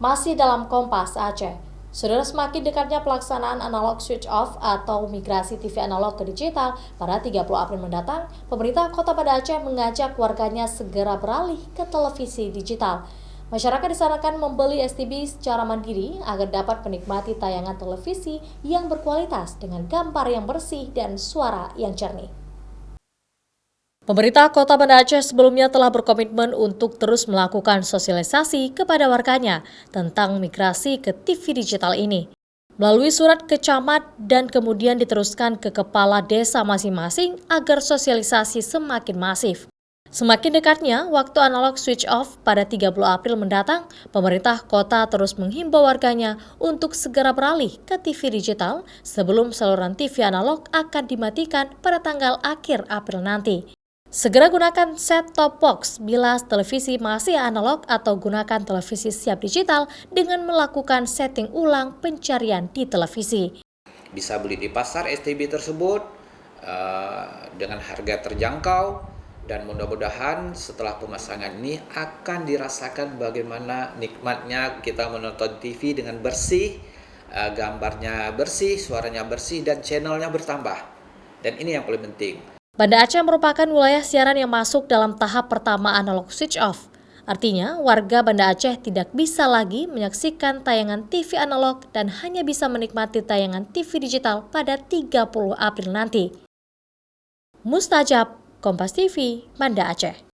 Masih dalam Kompas Aceh, saudara, semakin dekatnya pelaksanaan analog switch off atau migrasi TV analog ke digital pada 30 April mendatang, pemerintah Kota Banda Aceh mengajak warganya segera beralih ke televisi digital. Masyarakat disarankan membeli STB secara mandiri agar dapat menikmati tayangan televisi yang berkualitas dengan gambar yang bersih dan suara yang jernih. Pemerintah Kota Banda Aceh sebelumnya telah berkomitmen untuk terus melakukan sosialisasi kepada warganya tentang migrasi ke TV digital ini. Melalui surat ke camat dan kemudian diteruskan ke kepala desa masing-masing agar sosialisasi semakin masif. Semakin dekatnya waktu analog switch off pada 30 April mendatang, pemerintah kota terus menghimbau warganya untuk segera beralih ke TV digital sebelum saluran TV analog akan dimatikan pada tanggal akhir April nanti. Segera gunakan set-top box bila televisi masih analog atau gunakan televisi siap digital dengan melakukan setting ulang pencarian di televisi. Bisa beli di pasar STB tersebut dengan harga terjangkau, dan mudah-mudahan setelah pemasangan ini akan dirasakan bagaimana nikmatnya kita menonton TV dengan bersih, gambarnya bersih, suaranya bersih, dan channelnya bertambah. Dan ini yang paling penting. Banda Aceh merupakan wilayah siaran yang masuk dalam tahap pertama analog switch off. Artinya, warga Banda Aceh tidak bisa lagi menyaksikan tayangan TV analog dan hanya bisa menikmati tayangan TV digital pada 30 April nanti. Mustajab, Kompas TV, Banda Aceh.